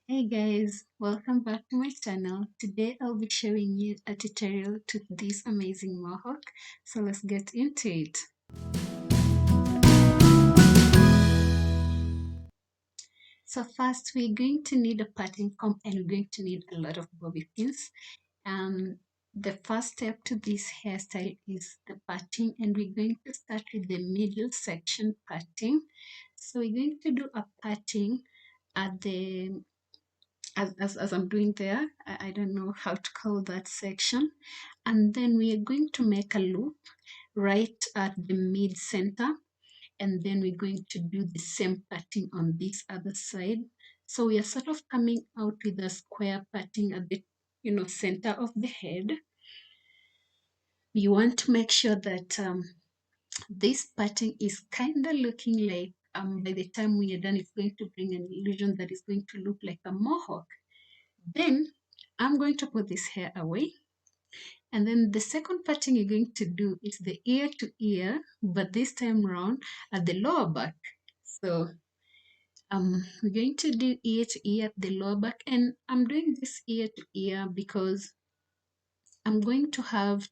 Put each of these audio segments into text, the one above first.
Hey guys, welcome back to my channel. Today I'll be showing you a tutorial to this amazing mohawk. So let's get into it. So first we're going to need a parting comb and we're going to need a lot of bobby pins. The first step to this hairstyle is the parting, and we're going to start with the middle section parting. So we're going to do a parting at the as I'm doing there. I don't know how to call that section. And then we are going to make a loop right at the mid center. And then we're going to do the same parting on this other side. So we are sort of coming out with a square parting at the center of the head. You want to make sure that this parting is kind of looking like by the time we are done, it's going to bring an illusion that is going to look like a mohawk. Then I'm going to put this hair away. And then the second parting you're going to do is the ear to ear, but this time around at the lower back. So we're going to do ear to ear at the lower back. And I'm doing this ear to ear because I'm going to have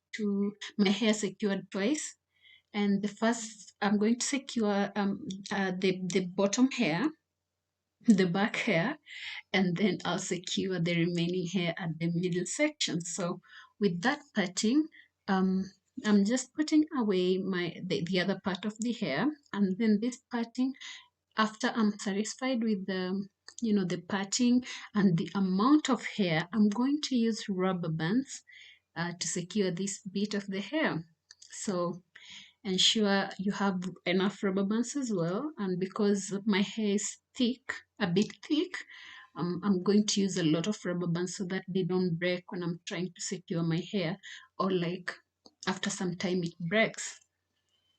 my hair secured twice. And the first, I'm going to secure the bottom hair, the back hair, and then I'll secure the remaining hair at the middle section. So with that parting, um, I'm just putting away the other part of the hair, and then this parting, after I'm satisfied with the parting and the amount of hair, I'm going to use rubber bands to secure this bit of the hair. So ensure you have enough rubber bands as well. And because my hair is thick, a bit thick, I'm going to use a lot of rubber bands so that they don't break when I'm trying to secure my hair, or like after some time it breaks.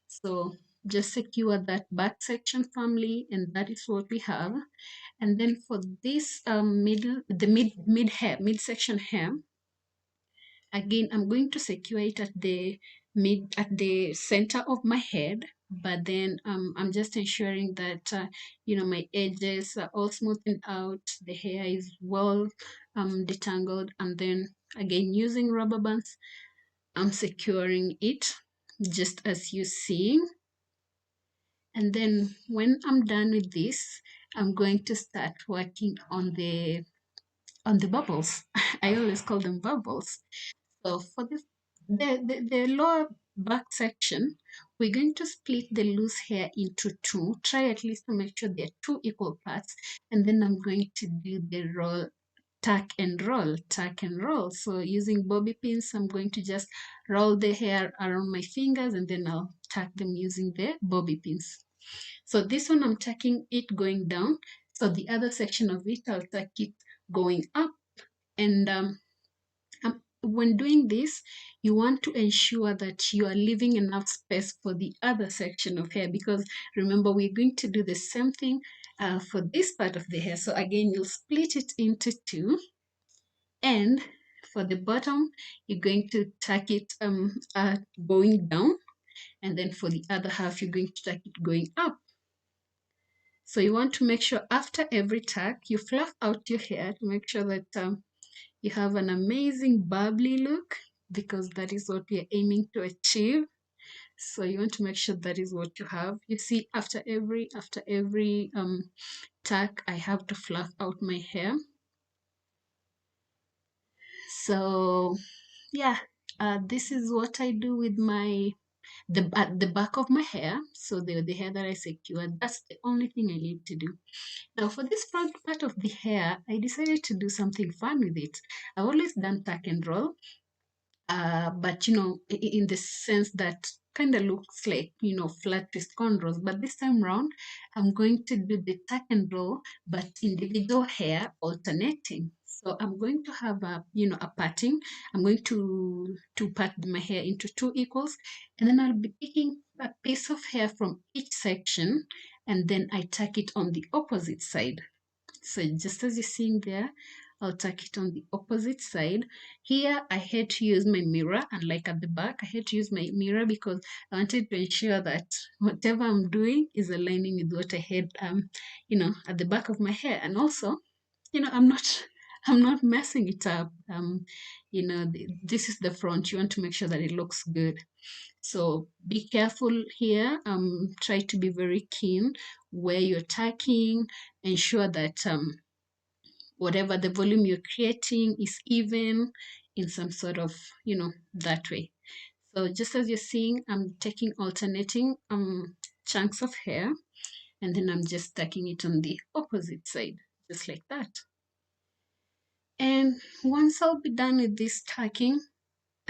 So just secure that back section firmly, and that is what we have. And then for this mid section hair, again, I'm going to secure it at the center of my head, but then I'm just ensuring that my edges are all smoothened out, the hair is well detangled, and then again using rubber bands, I'm securing it just as you see. And then when I'm done with this, I'm going to start working on the bubbles. I always call them bubbles. So for the lower back section, we're going to split the loose hair into two. Try at least to make sure they're two equal parts. And then I'm going to do the roll, tuck and roll, tuck and roll. So using bobby pins, I'm going to just roll the hair around my fingers, and then I'll tuck them using the bobby pins. So this one I'm tucking it going down. So the other section of it, I'll tuck it going up. And when doing this, you want to ensure that you are leaving enough space for the other section of hair, because remember, we're going to do the same thing for this part of the hair. So again, you'll split it into two, and for the bottom, you're going to tuck it going down, and then for the other half, you're going to tuck it going up. So you want to make sure after every tuck, you fluff out your hair to make sure that you have an amazing bubbly look, because that is what we are aiming to achieve. So you want to make sure that is what you have. You see, after every tuck, I have to fluff out my hair. So yeah, this is what I do with the back of my hair. So the hair that I secured, that's the only thing I need to do. Now for this front part of the hair, I decided to do something fun with it. I've always done tuck and roll, but in the sense that kind of looks like flat twist cornrows. But this time round, I'm going to do the tuck and roll, but individual hair alternating. So I'm going to have a parting. I'm going to part my hair into two equals, and then I'll be picking a piece of hair from each section, and then I tuck it on the opposite side. So just as you're seeing there, I'll tuck it on the opposite side. Here, I had to use my mirror, and like at the back, I had to use my mirror because I wanted to ensure that whatever I'm doing is aligning with what I had, at the back of my hair. And also, I'm not I'm not messing it up. This is the front. You want to make sure that it looks good. So be careful here. Try to be very keen where you're tacking. Ensure that whatever the volume you're creating is even in some sort of, that way. So just as you're seeing, I'm taking alternating chunks of hair, and then I'm just tacking it on the opposite side, just like that. And once I'll be done with this tacking,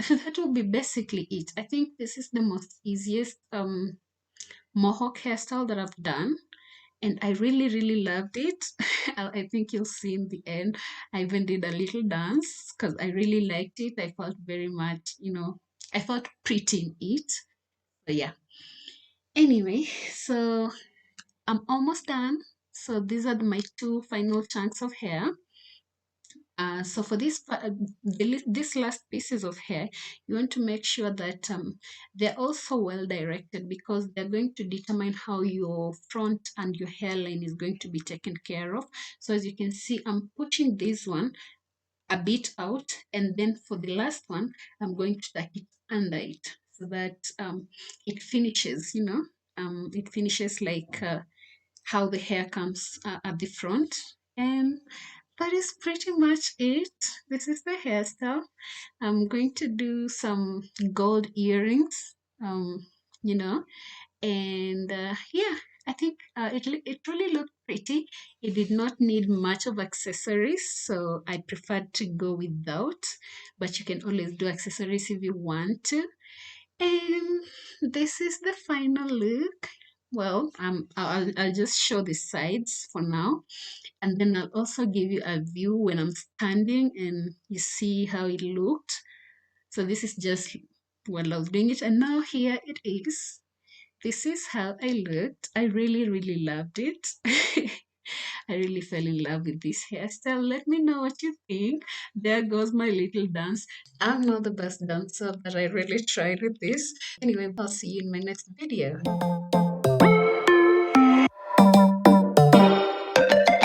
that will be basically it. I think this is the most easiest Mohawk hairstyle that I've done. And I really, really loved it. I think you'll see in the end. I even did a little dance because I really liked it. I felt very much, I felt pretty in it. So yeah. Anyway, so I'm almost done. So these are my two final chunks of hair. So for this last pieces of hair, you want to make sure that they're also well directed, because they're going to determine how your front and your hairline is going to be taken care of. So as you can see, I'm pushing this one a bit out, and then for the last one, I'm going to tuck it under it so that it finishes, it finishes like how the hair comes at the front. And that is pretty much it. This is the hairstyle. I'm going to do some gold earrings, um, you know, and yeah, I think it really looked pretty. It did not need much of accessories, so I preferred to go without, but you can always do accessories if you want to. And this is the final look. Well, I'll just show the sides for now, and then I'll also give you a view when I'm standing and you see how it looked. So this is just while I was doing it, and now here it is. This is how I looked. I really, really loved it. I really fell in love with this hairstyle. Let me know what you think. There goes my little dance. I'm not the best dancer, but I really tried with this. Anyway, I'll see you in my next video.